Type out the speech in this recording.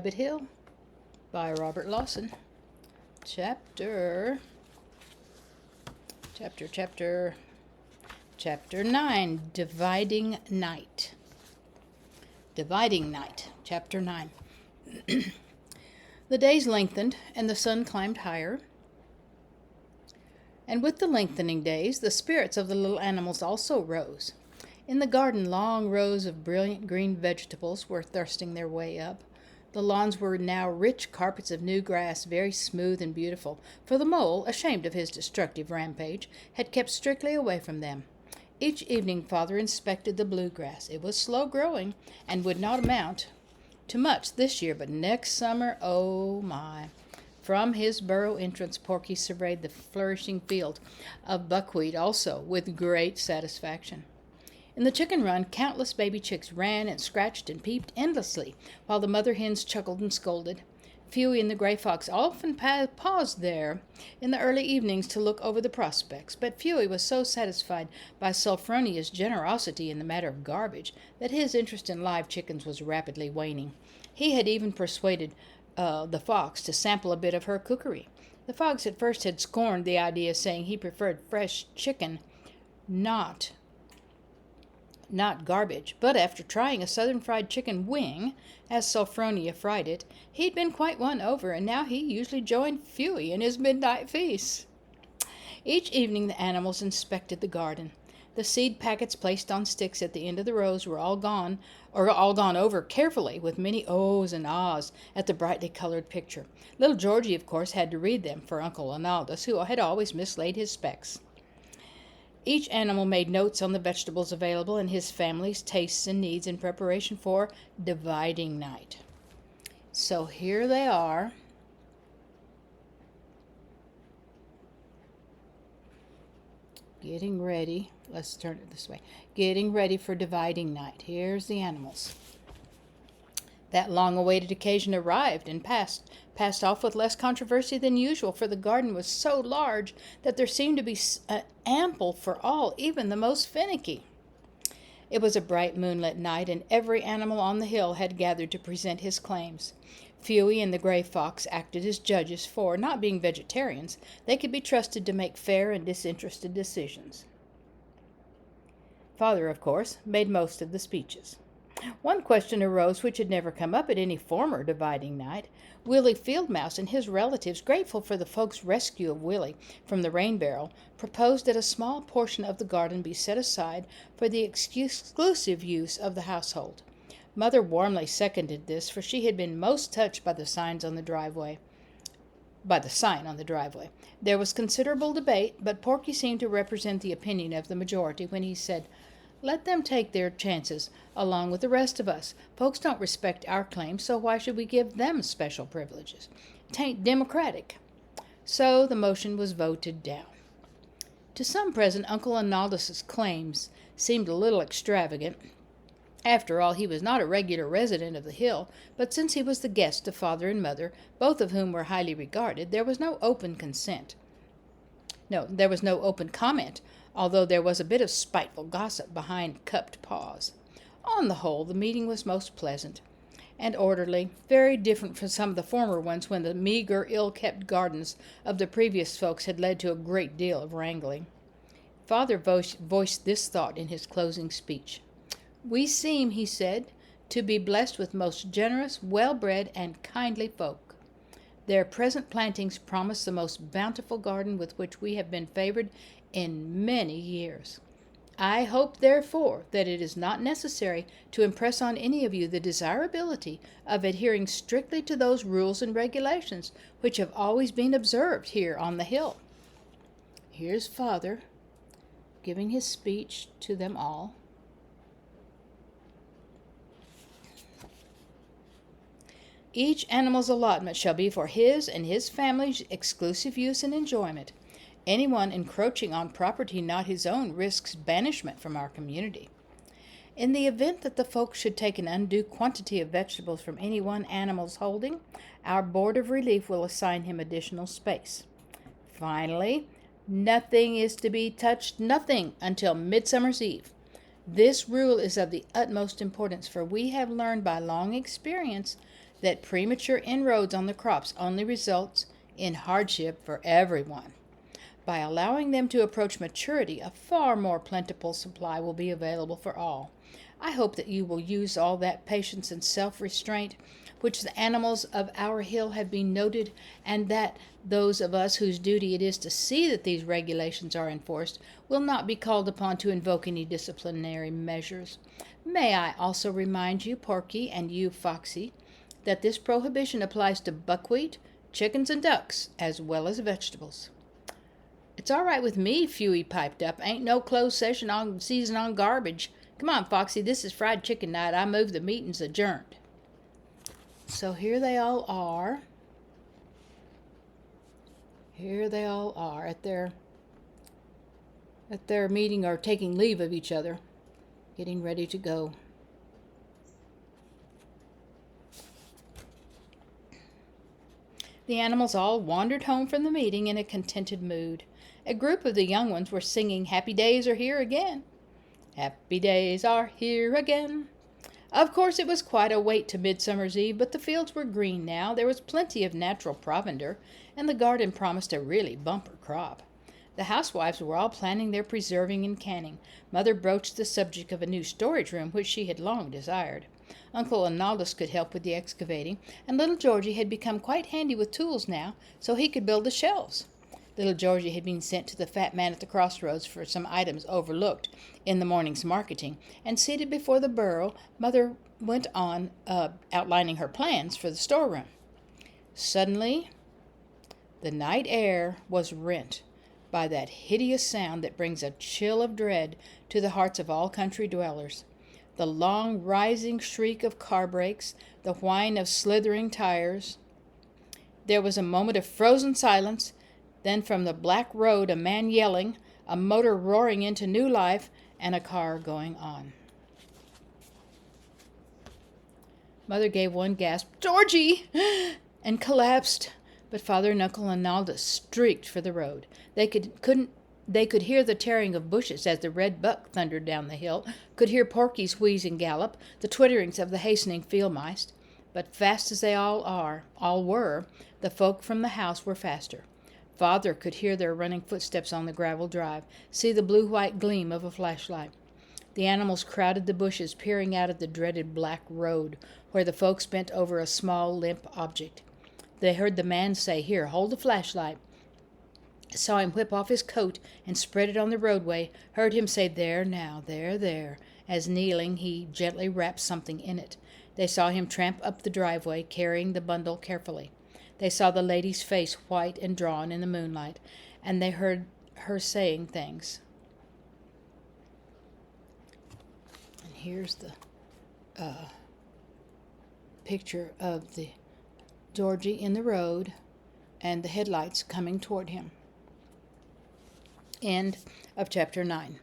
Rabbit Hill by Robert Lawson. Chapter, chapter, chapter, chapter 9, Dividing Night. Dividing Night, chapter 9. The days lengthened, and the sun climbed higher. And with the lengthening days, the spirits of the little animals also rose. In the garden, long rows of brilliant green vegetables were thirsting their way up. The lawns were now rich carpets of new grass, very smooth and beautiful, for the mole, ashamed of his destructive rampage, had kept strictly away from them. Each evening Father inspected the bluegrass. It was slow growing, and would not amount to much this year, but next summer, oh my! From his burrow entrance, Porky surveyed the flourishing field of buckwheat also with great satisfaction. In the chicken run, countless baby chicks ran and scratched and peeped endlessly, while the mother hens chuckled and scolded. Phuey and the gray fox often paused there in the early evenings to look over the prospects, but Phuey was so satisfied by Sophronia's generosity in the matter of garbage that his interest in live chickens was rapidly waning. He had even persuaded the fox to sample a bit of her cookery. The fox at first had scorned the idea, saying he preferred fresh chicken, not garbage, but after trying a southern fried chicken wing, as Sophronia fried it, he'd been quite won over, and now he usually joined Phuey in his midnight feasts. Each evening the animals inspected the garden. The seed packets placed on sticks at the end of the rows were all gone over carefully, with many ohs and ahs at the brightly colored picture. Little Georgie, of course, had to read them for Uncle Arnaldus, who had always mislaid his specs. Each animal made notes on the vegetables available and his family's tastes and needs in preparation for dividing night. So here they are. Getting ready. Let's turn it this way. Getting ready for dividing night. Here's the animals. That long-awaited occasion arrived and passed off with less controversy than usual, for the garden was so large that there seemed to be ample for all, even the most finicky. It was a bright moonlit night, and every animal on the hill had gathered to present his claims. Phuey and the gray fox acted as judges, for, not being vegetarians, they could be trusted to make fair and disinterested decisions. Father, of course, made most of the speeches. One question arose which had never come up at any former dividing night. Willie Fieldmouse and his relatives, grateful for the folks' rescue of Willie from the rain barrel, proposed that a small portion of the garden be set aside for the exclusive use of the household. Mother warmly seconded this, for she had been most touched by the sign on the driveway. There was considerable debate, but Porky seemed to represent the opinion of the majority when he said, "Let them take their chances, along with the rest of us. Folks don't respect our claims, so why should we give them special privileges? 'Tain't democratic." So the motion was voted down. To some present, Uncle Arnaldus's claims seemed a little extravagant. After all, he was not a regular resident of the hill, but since he was the guest of Father and Mother, both of whom were highly regarded, there was no open comment, although there was a bit of spiteful gossip behind cupped paws. On the whole, the meeting was most pleasant and orderly, very different from some of the former ones when the meager, ill-kept gardens of the previous folks had led to a great deal of wrangling. Father voiced this thought in his closing speech. "We seem," he said, "to be blessed with most generous, well-bred, and kindly folk. Their present plantings promise the most bountiful garden with which we have been favored in many years. I hope, therefore, that it is not necessary to impress on any of you the desirability of adhering strictly to those rules and regulations which have always been observed here on the hill." Here's Father giving his speech to them all. "Each animal's allotment shall be for his and his family's exclusive use and enjoyment. Anyone encroaching on property not his own risks banishment from our community. In the event that the folks should take an undue quantity of vegetables from any one animal's holding, our Board of Relief will assign him additional space. Finally, nothing is to be touched, nothing, until Midsummer's Eve. This rule is of the utmost importance, for we have learned by long experience that premature inroads on the crops only results in hardship for everyone. By allowing them to approach maturity, a far more plentiful supply will be available for all. I hope that you will use all that patience and self-restraint which the animals of our hill have been noted, and that those of us whose duty it is to see that these regulations are enforced will not be called upon to invoke any disciplinary measures. May I also remind you, Porky, and you, Foxy, that this prohibition applies to buckwheat, chickens, and ducks, as well as vegetables. It's all right with me, Fewey piped up. Ain't no closed season on garbage. Come on, Foxy, this is fried chicken night. I move the meeting's adjourned. So here they all are. Here they all are at their meeting, or taking leave of each other, getting ready to go. The animals all wandered home from the meeting in a contented mood. A group of the young ones were singing, "Happy days are here again. Happy days are here again." Of course, it was quite a wait to Midsummer's Eve, but the fields were green now, there was plenty of natural provender, and the garden promised a really bumper crop. The housewives were all planning their preserving and canning. Mother broached the subject of a new storage room, which she had long desired. Uncle Arnaldus could help with the excavating, and little Georgie had become quite handy with tools now, so he could build the shelves. Little Georgie had been sent to the fat man at the crossroads for some items overlooked in the morning's marketing, and seated before the burro, Mother went on outlining her plans for the storeroom. Suddenly, the night air was rent by that hideous sound that brings a chill of dread to the hearts of all country dwellers. The long rising shriek of car brakes, the whine of slithering tires. There was a moment of frozen silence. Then from the black road a man yelling, a motor roaring into new life, and a car going on. Mother gave one gasp, "Georgie!" and collapsed, but Father and Uncle Arnaldus streaked for the road. They could hear the tearing of bushes as the red buck thundered down the hill, could hear Porky's wheeze and gallop, the twitterings of the hastening field mice. But fast as they all were, the folk from the house were faster. Father could hear their running footsteps on the gravel drive, see the blue-white gleam of a flashlight. The animals crowded the bushes, peering out at the dreaded black road, where the folks bent over a small, limp object. They heard the man say, "Here, hold the flashlight." Saw him whip off his coat and spread it on the roadway, heard him say, "There now, there," as kneeling he gently wrapped something in it. They saw him tramp up the driveway, carrying the bundle carefully. They saw the lady's face white and drawn in the moonlight, and they heard her saying things. And here's the picture of the Georgie in the road and the headlights coming toward him. End of chapter 9.